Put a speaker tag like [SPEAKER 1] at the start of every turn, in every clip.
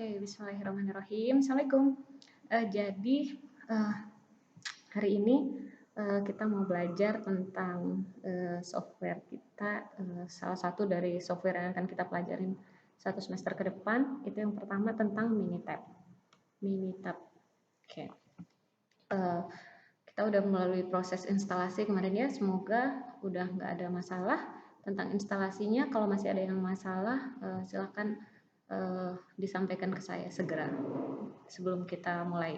[SPEAKER 1] Oke, bismillahirrahmanirrahim. Assalamualaikum. Jadi eh, hari ini kita mau belajar tentang software kita. Salah satu dari software yang akan kita pelajarin satu semester ke depan itu yang pertama tentang Minitab. Minitab. Oke. Kita udah melalui proses instalasi kemarin ya. Semoga udah nggak ada masalah tentang instalasinya. Kalau masih ada yang masalah, silakan disampaikan ke saya segera sebelum kita mulai.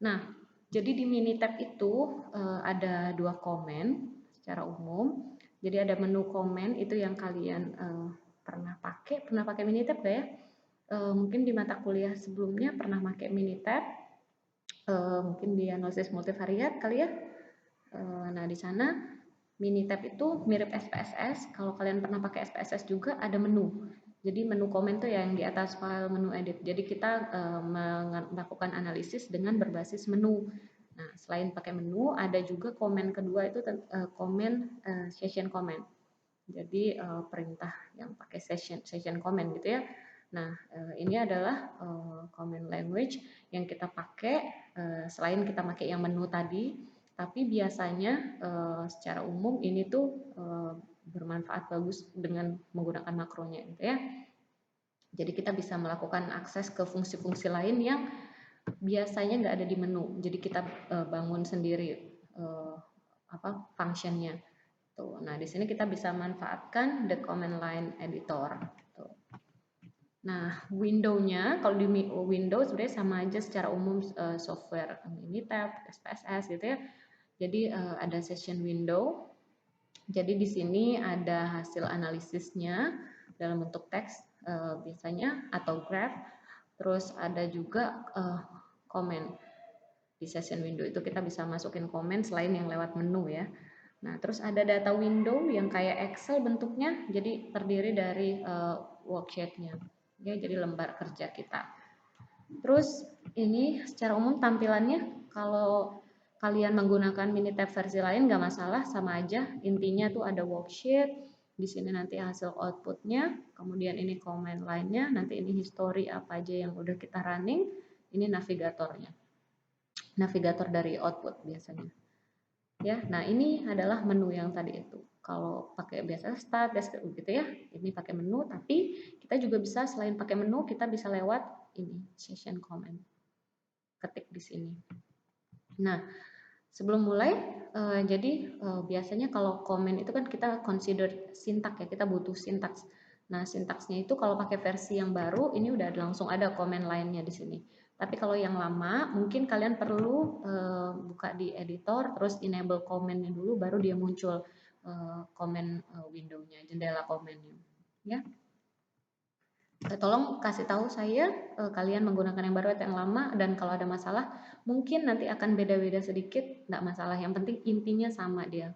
[SPEAKER 1] Nah, jadi di Minitab itu ada 2 komen secara umum. Jadi ada menu komen itu yang kalian pernah pakai Minitab gak ya? Mungkin di mata kuliah sebelumnya pernah pakai Minitab, mungkin di analisis multivariat kali ya. Nah, di sana Minitab itu mirip SPSS. Kalau kalian pernah pakai SPSS juga ada menu. Jadi menu komen tuh yang di atas file menu edit. Jadi kita melakukan analisis dengan berbasis menu. Nah, selain pakai menu, ada juga komen kedua itu komen session comment. Jadi perintah yang pakai session comment gitu ya. Nah, ini adalah comment language yang kita pakai selain kita pakai yang menu tadi, tapi biasanya secara umum ini tuh bermanfaat bagus dengan menggunakan makronya gitu ya. Jadi kita bisa melakukan akses ke fungsi-fungsi lain yang biasanya nggak ada di menu. Jadi kita bangun sendiri functionnya. Tuh. Nah, di sini kita bisa manfaatkan the command line editor. Tuh. Nah, window-nya kalau di Windows sebenarnya sama aja secara umum software Minitab, SPSS gitu ya. Jadi ada session window. Jadi di sini ada hasil analisisnya dalam bentuk teks biasanya atau graph. Terus ada juga komen. Di session window itu kita bisa masukin komen selain yang lewat menu ya. Nah, terus ada data window yang kayak Excel bentuknya, jadi terdiri dari worksheet-nya. Ya, jadi lembar kerja kita. Terus ini secara umum tampilannya kalau kalian menggunakan Minitab versi lain nggak masalah, sama aja. Intinya tuh ada worksheet, di sini nanti hasil outputnya, kemudian ini comment lainnya, nanti ini history apa aja yang udah kita running, ini navigatornya. Navigator dari output biasanya. Ya, nah ini adalah menu yang tadi itu. Kalau pakai biasa start, desktop gitu ya, ini pakai menu, tapi kita juga bisa selain pakai menu, kita bisa lewat ini session comment. Ketik di sini. Nah, sebelum mulai, jadi biasanya kalau komen itu kan kita consider sintak ya, kita butuh sintaks. Nah, sintaksnya itu kalau pakai versi yang baru, ini udah langsung ada komen lainnya di sini. Tapi kalau yang lama, mungkin kalian perlu buka di editor, terus enable komennya dulu, baru dia muncul komen window-nya, jendela komennya. Ya. Tolong kasih tahu saya kalian menggunakan yang baru atau yang lama, dan kalau ada masalah mungkin nanti akan beda-beda sedikit, nggak masalah, yang penting intinya sama dia,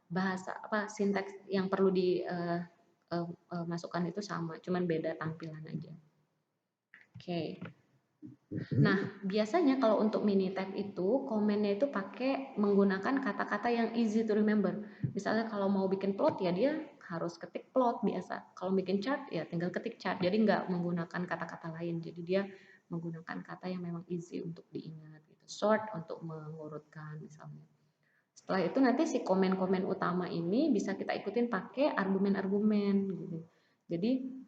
[SPEAKER 1] bahasa apa sintaks yang perlu dimasukkan itu sama, cuman beda tampilan aja. Oke. Nah, biasanya kalau untuk Minitab itu komennya itu pakai menggunakan kata-kata yang easy to remember. Misalnya kalau mau bikin plot ya dia harus ketik plot biasa. Kalau bikin chart ya tinggal ketik chart. Jadi nggak menggunakan kata-kata lain. Jadi dia menggunakan kata yang memang easy untuk diingat gitu. Short untuk mengurutkan misalnya. Setelah itu nanti si komen-komen utama ini bisa kita ikutin pakai argumen-argumen gitu. Jadi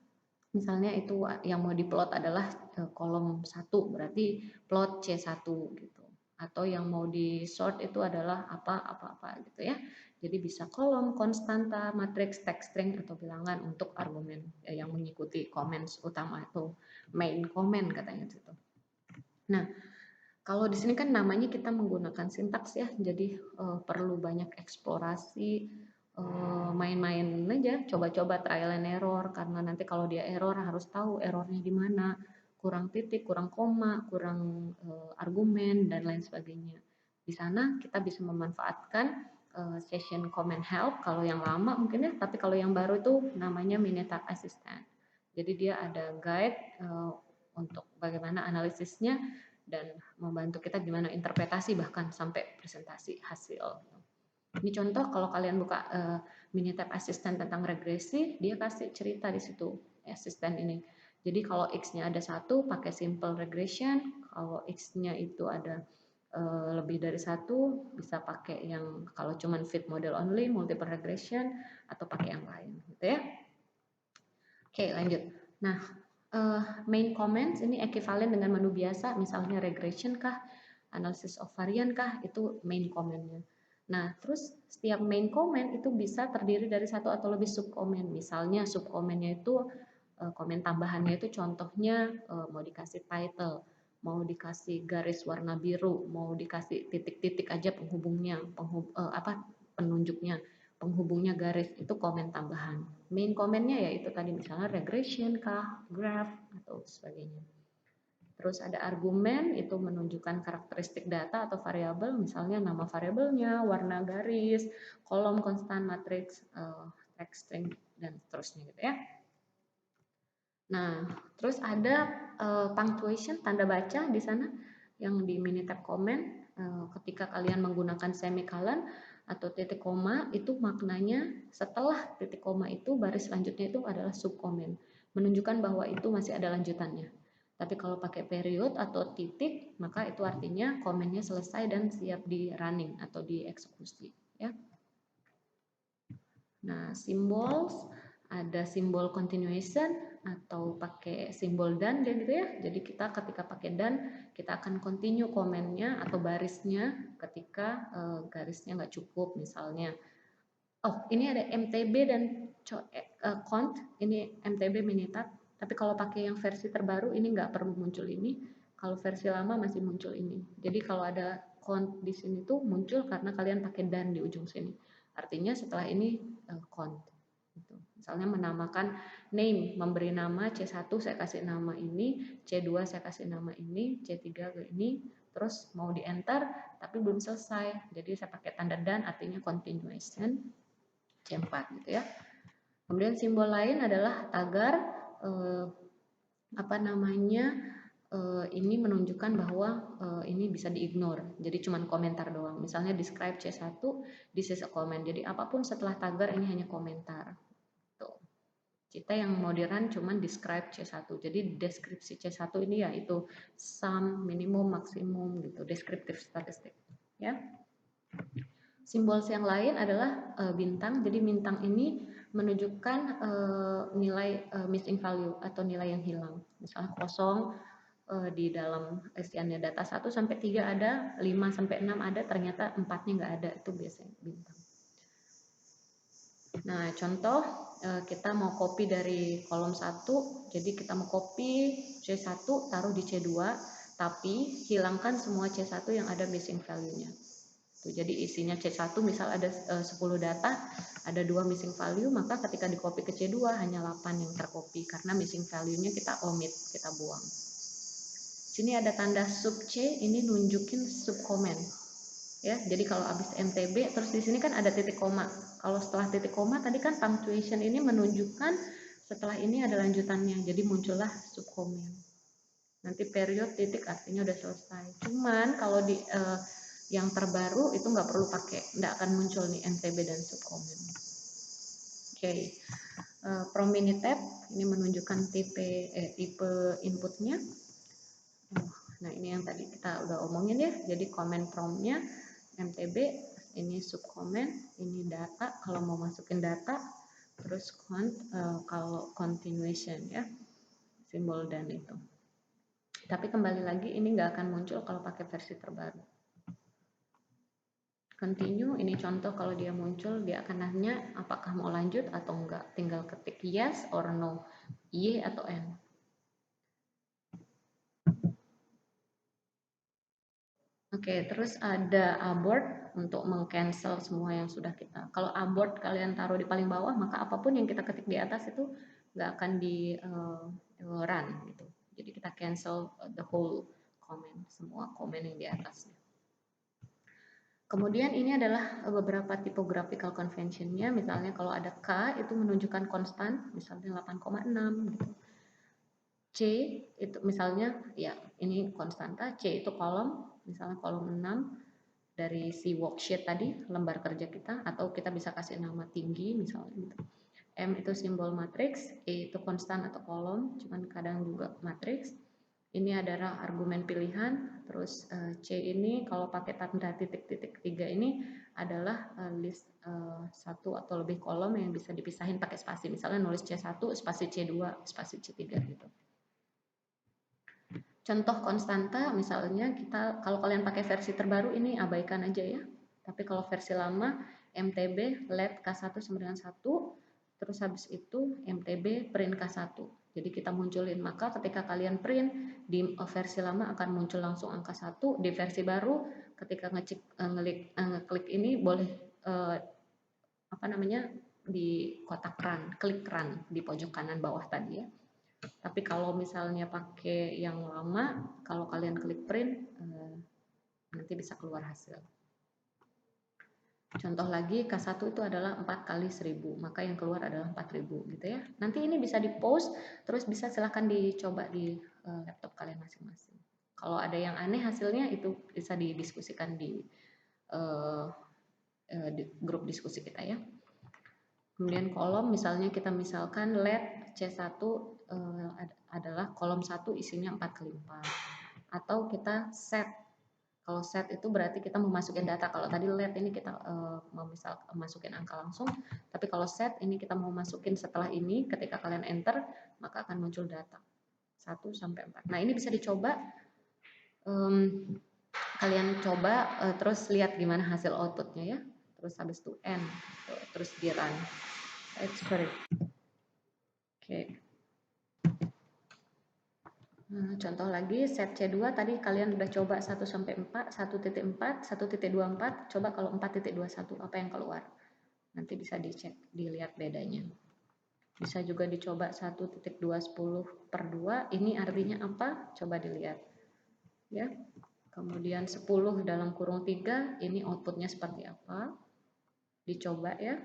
[SPEAKER 1] misalnya itu yang mau diplot adalah kolom 1, berarti plot C1 gitu. Atau yang mau di sort itu adalah apa gitu ya. Jadi bisa kolom, konstanta, matriks, text string atau bilangan untuk argumen yang mengikuti komen utama itu main comment katanya gitu. Nah, kalau di sini kan namanya kita menggunakan sintaks ya, jadi perlu banyak eksplorasi, main-main aja, coba-coba trial and error, karena nanti kalau dia error harus tahu errornya di mana, kurang titik, kurang koma, kurang argumen dan lain sebagainya. Di sana kita bisa memanfaatkan session comment help kalau yang lama mungkin ya, tapi kalau yang baru itu namanya Minitab Assistant. Jadi dia ada guide untuk bagaimana analisisnya dan membantu kita gimana interpretasi bahkan sampai presentasi hasil. Ini contoh kalau kalian buka Minitab Assistant tentang regresi, dia kasih cerita di situ asisten ini. Jadi kalau X-nya ada 1 pakai simple regression, kalau X-nya itu ada lebih dari 1 bisa pakai yang kalau cuman fit model only, multiple regression, atau pakai yang lain gitu ya. Oke, lanjut. Nah, main comments ini ekuivalen dengan menu biasa, misalnya regression kah, analysis of varian kah, itu main comment-nya. Nah, terus setiap main comment itu bisa terdiri dari 1 atau lebih sub comment. Misalnya sub comment-nya itu komen tambahannya itu contohnya mau dikasih title, mau dikasih garis warna biru, mau dikasih titik-titik aja penghubungnya, penunjuknya, penghubungnya garis, itu komen tambahan. Main komennya ya itu tadi misalnya regression kah, graph atau sebagainya. Terus ada argumen, itu menunjukkan karakteristik data atau variabel, misalnya nama variabelnya, warna garis, kolom konstan, matriks, text string, dan seterusnya gitu ya. Nah, terus ada punctuation, tanda baca di sana yang di Minitab comment. Ketika kalian menggunakan semicolon atau titik koma, itu maknanya setelah titik koma itu baris selanjutnya itu adalah subcomment, menunjukkan bahwa itu masih ada lanjutannya. Tapi kalau pakai period atau titik, maka itu artinya komennya selesai dan siap di running atau dieksekusi. Ya. Nah, symbols, ada simbol continuation atau pakai simbol dan gitu ya. Jadi kita ketika pakai dan, kita akan continue komennya atau barisnya ketika garisnya nggak cukup misalnya. Oh, ini ada MTB dan cont, ini MTB Minitab. Tapi kalau pakai yang versi terbaru ini nggak perlu muncul ini. Kalau versi lama masih muncul ini. Jadi kalau ada cont di sini tuh muncul karena kalian pakai dan di ujung sini. Artinya setelah ini cont. Gitu. Misalnya menamakan name, memberi nama C1 saya kasih nama ini, C2 saya kasih nama ini, C3 ke ini, terus mau di enter tapi belum selesai. Jadi saya pakai tanda dan artinya continuation. C4 gitu ya. Kemudian simbol lain adalah tagar ini menunjukkan bahwa ini bisa diignore. Jadi cuman komentar doang. Misalnya describe C1, this is a comment. Jadi apapun setelah tagar ini hanya komentar. Tuh. Kita yang mau di-run cuman describe C1. Jadi deskripsi C1 ini ya itu sum, minimum, maksimum gitu, deskriptif statistik, ya. Simbol yang lain adalah bintang. Jadi bintang ini menunjukkan nilai missing value atau nilai yang hilang. Misalnya kosong di dalam isiannya data 1 sampai 3 ada, 5 sampai 6 ada, ternyata 4-nya nggak ada, itu biasanya bintang. Nah, contoh kita mau copy dari kolom 1, jadi kita mau copy C1 taruh di C2, tapi hilangkan semua C1 yang ada missing value-nya. Jadi isinya C1 misal ada 10 data, ada 2 missing value, maka ketika di copy ke C2 hanya 8 yang tercopy karena missing value-nya kita omit, kita buang. Sini ada tanda sub C, ini nunjukin sub comment. Ya, jadi kalau habis MTB terus di sini kan ada titik koma. Kalau setelah titik koma tadi kan punctuation ini menunjukkan setelah ini ada lanjutannya. Jadi muncullah sub comment. Nanti period titik artinya udah selesai. Cuman kalau di yang terbaru itu nggak perlu pakai, nggak akan muncul nih MTB dan subcomment. Oke, from Minitab ini menunjukkan tipe inputnya. Nah ini yang tadi kita udah omongin ya. Jadi comment promnya MTB, ini subcomment, ini data kalau mau masukin data, terus kalau continuation ya, simbol dan itu. Tapi kembali lagi ini nggak akan muncul kalau pakai versi terbaru. Continue, ini contoh kalau dia muncul, dia akan nanya apakah mau lanjut atau enggak. Tinggal ketik yes or no, Y atau N. Oke, terus ada abort untuk meng-cancel semua yang sudah kita. Kalau abort kalian taruh di paling bawah, maka apapun yang kita ketik di atas itu nggak akan di run gitu. Jadi kita cancel the whole comment, semua komen yang di atasnya. Kemudian ini adalah beberapa typographical convention-nya, misalnya kalau ada K itu menunjukkan konstan, misalnya 8,6 gitu. C itu misalnya ya ini konstanta, C itu kolom, misalnya kolom 6 dari si worksheet tadi, lembar kerja kita, atau kita bisa kasih nama tinggi misalnya gitu. M itu simbol matriks, E itu konstan atau kolom, cuman kadang juga matriks. Ini adalah argumen pilihan, terus C ini kalau pakai tanda titik-titik 3 ini adalah list satu atau lebih kolom yang bisa dipisahin pakai spasi. Misalnya nulis C1, spasi C2, spasi C3 gitu. Contoh konstanta misalnya kita kalau kalian pakai versi terbaru ini abaikan aja ya. Tapi kalau versi lama MTB let K1 sama dengan 1, terus habis itu MTB print K1. Jadi kita munculin, maka ketika kalian print di versi lama akan muncul langsung angka 1, di versi baru ketika ngeklik ini boleh apa namanya di kotak run, klik run di pojok kanan bawah tadi ya. Tapi kalau misalnya pakai yang lama, kalau kalian klik print nanti bisa keluar hasil. Contoh lagi, K1 itu adalah 4 kali 1000, maka yang keluar adalah 4000 gitu ya. Nanti ini bisa di post, terus bisa silahkan dicoba di laptop kalian masing-masing. Kalau ada yang aneh hasilnya itu bisa didiskusikan di grup diskusi kita ya. Kemudian kolom misalnya kita misalkan let C1 adalah kolom 1 isinya 4 kali 4. Atau kita set. Kalau set itu berarti kita mau masukin data. Kalau tadi let ini kita mau misal masukin angka langsung, tapi kalau set ini kita mau masukin setelah ini, ketika kalian enter maka akan muncul data 1 sampai 4. Nah, ini bisa dicoba. Kalian coba terus lihat gimana hasil outputnya ya. Terus habis itu end, terus di run. Oke. Contoh lagi set C2 tadi kalian udah coba 1 sampai 4, 1.4, 1.24, coba kalau 4.21 apa yang keluar. Nanti bisa dicek, dilihat bedanya. Bisa juga dicoba 1.210/2, ini artinya apa? Coba dilihat. Ya. Kemudian 10 dalam kurung 3, ini outputnya seperti apa? Dicoba ya.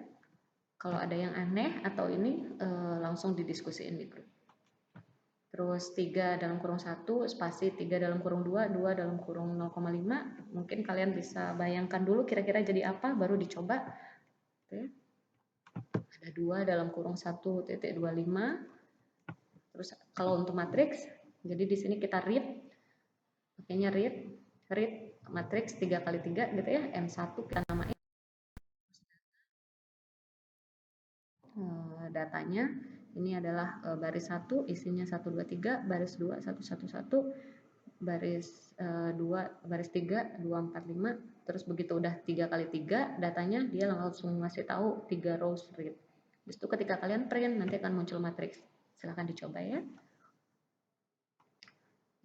[SPEAKER 1] Kalau ada yang aneh atau ini langsung didiskusiin di grup. Terus 3 dalam kurung 1, spasi 3 dalam kurung 2, 2 dalam kurung 0,5. Mungkin kalian bisa bayangkan dulu kira-kira jadi apa, baru dicoba. Oke. Ada 2 dalam kurung 1.25. Terus kalau untuk matriks, jadi di sini kita read. Pakainya read matriks 3 kali 3 gitu ya, M1 kita namain. Datanya ini adalah baris 1 isinya 123, baris 2 111, baris 2 baris 3 245, terus begitu udah 3 kali 3 datanya dia langsung ngasih tahu 3 rows read. Habis itu ketika kalian print nanti akan muncul matriks. Silahkan dicoba ya.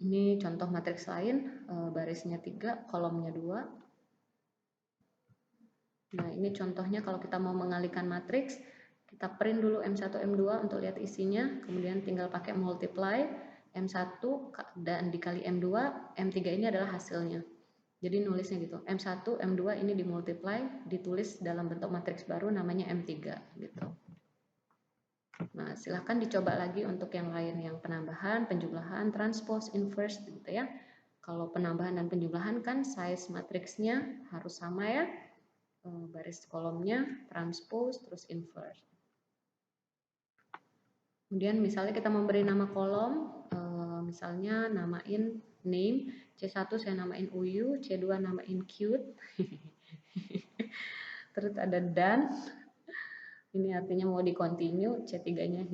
[SPEAKER 1] Ini contoh matriks lain, barisnya 3, kolomnya 2. Nah, ini contohnya kalau kita mau mengalihkan matriks, kita print dulu M1, M2 untuk lihat isinya, kemudian tinggal pakai multiply M1 dan dikali M2, M3 ini adalah hasilnya. Jadi nulisnya gitu, M1, M2 ini dimultiply, ditulis dalam bentuk matriks baru namanya M3 gitu. Nah, silahkan dicoba lagi untuk yang lain, yang penambahan, penjumlahan, transpose, inverse gitu ya. Kalau penambahan dan penjumlahan kan size matriksnya harus sama ya, baris kolomnya, transpose, terus inverse. Kemudian misalnya kita memberi nama kolom, misalnya namain name, C1 saya namain Uyu, C2 namain cute, terus ada done, ini artinya mau di continue, C3-nya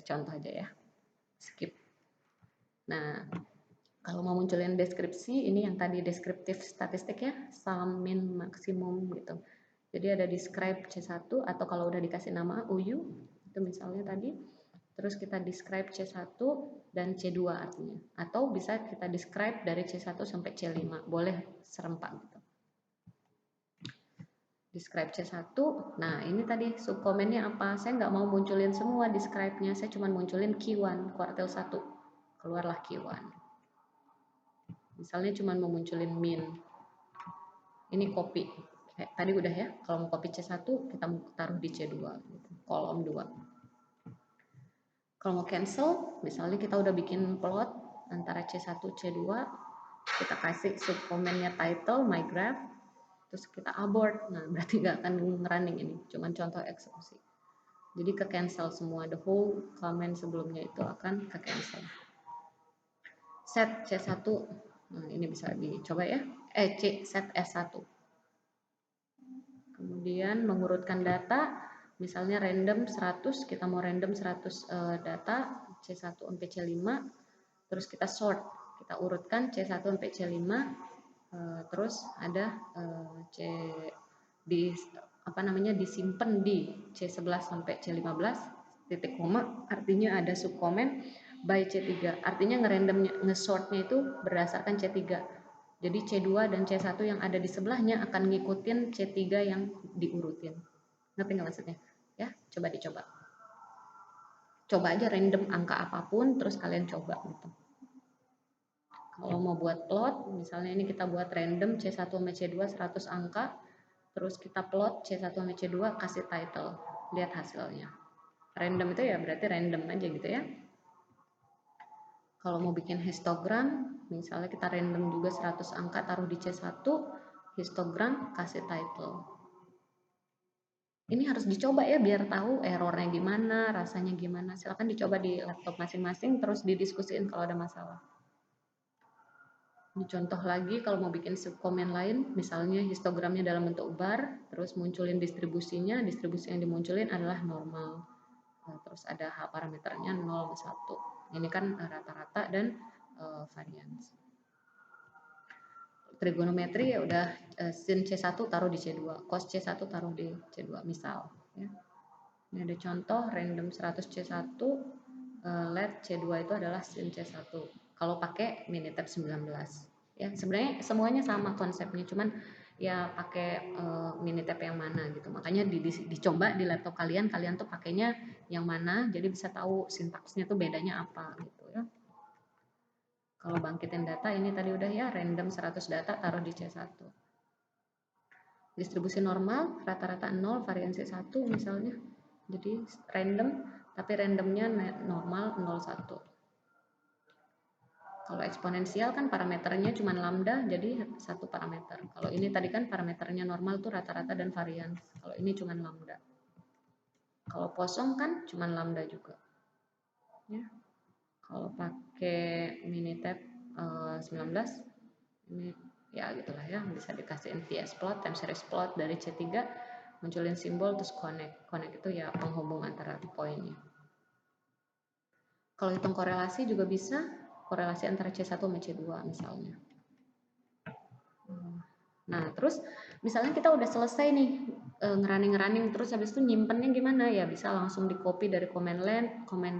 [SPEAKER 1] contoh aja ya, skip. Nah, kalau mau munculin deskripsi, ini yang tadi deskriptif statistik ya, sum, min, maksimum gitu. Jadi ada describe C1 atau kalau udah dikasih nama Uyu, itu misalnya tadi, terus kita describe C1 dan C2 artinya. Atau bisa kita describe dari C1 sampai C5, boleh serempak gitu. Describe C1, nah ini tadi subkomennya apa? Saya nggak mau munculin semua describe-nya, saya cuma munculin Q1, kuartil 1. Keluarlah Q1. Misalnya cuma mau munculin min. Ini copy. Tadi udah ya, kalau mau copy C1, kita taruh di C2, gitu. Kolom 2. Kalau mau cancel, misalnya kita udah bikin plot antara C1, C2, kita kasih subkomennya title, my graph, terus kita abort. Nah, berarti nggak akan running ini, cuman contoh eksekusi. Jadi ke cancel semua, the whole comment sebelumnya itu akan ke cancel. Set C1, nah ini bisa dicoba ya, set S1. Kemudian mengurutkan data, misalnya random 100, kita mau random 100 data C1 sampai C5, terus kita sort, kita urutkan C1 sampai C5, terus ada C di disimpan di C11 sampai C15 titik koma, artinya ada subkomen by C3, artinya ngesortnya itu berdasarkan C3. Jadi C2 dan C1 yang ada di sebelahnya akan ngikutin C3 yang diurutin. Ngerti nggak maksudnya? Ya, coba dicoba. Coba aja random angka apapun, terus kalian coba gitu. Kalau mau buat plot, misalnya ini kita buat random C1 sampai C2 100 angka, terus kita plot C1 sampai C2, kasih title, lihat hasilnya. Random itu ya berarti random aja gitu ya. Kalau mau bikin histogram, misalnya kita random juga 100 angka taruh di C1, histogram kasih title. Ini harus dicoba ya biar tahu errornya gimana, rasanya gimana. Silahkan dicoba di laptop masing-masing, terus didiskusiin kalau ada masalah. Ini contoh lagi kalau mau bikin subkomen lain, misalnya histogramnya dalam bentuk bar, terus munculin distribusinya, distribusi yang dimunculin adalah normal. Terus ada H parameternya 0, 1. Ini kan rata-rata dan varians. Trigonometri ya udah sin C1 taruh di C2, cos C1 taruh di C2 misal. Ya. Ini ada contoh random 100 C1, let C2 itu adalah sin C1. Kalau pakai Minitab 19. Ya, sebenarnya semuanya sama konsepnya, cuman ya pakai Minitab yang mana gitu. Makanya dicoba di laptop kalian tuh pakainya yang mana, jadi bisa tahu sintaksnya tuh bedanya apa gitu ya. Kalau bangkitin data ini tadi udah ya random 100 data taruh di C1. Distribusi normal rata-rata 0, variansi 1 misalnya. Jadi random tapi randomnya normal 01. Kalau eksponensial kan parameternya cuma lambda, jadi satu parameter. Kalau ini tadi kan parameternya normal tuh rata-rata dan varians. Kalau ini cuma lambda. Kalau kosong kan cuma lambda juga. Ya. Kalau pakai Minitab 19, ini ya gitulah ya, bisa dikasihin VS plot, time series plot dari C3, munculin simbol terus connect. Connect itu ya penghubung antara poinnya. Kalau hitung korelasi juga bisa, korelasi antara C1 sama C2 misalnya. Nah, terus misalnya kita udah selesai nih ngerunning terus habis itu nyimpennya gimana? Ya bisa langsung di copy dari command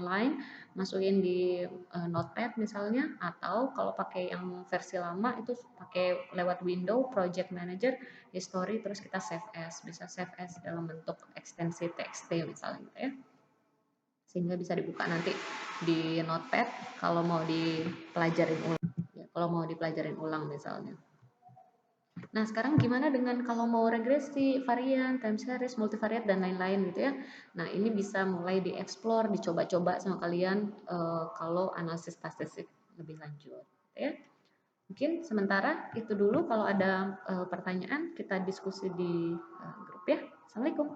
[SPEAKER 1] line, masukin di notepad misalnya, atau kalau pakai yang versi lama itu pakai lewat window, project manager, history, terus kita save as, bisa save as dalam bentuk ekstensi txt misalnya gitu ya. Sehingga bisa dibuka nanti di notepad kalau mau dipelajarin ulang. Ya, kalau mau dipelajarin ulang misalnya. Nah, sekarang gimana dengan kalau mau regresi, varian, time series, multivariate, dan lain-lain gitu ya. Nah, ini bisa mulai dieksplor, dicoba-coba sama kalian kalau analisis statistik lebih lanjut. Ya. Mungkin sementara itu dulu, kalau ada pertanyaan kita diskusi di grup ya. Assalamualaikum,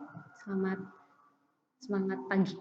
[SPEAKER 1] semangat pagi.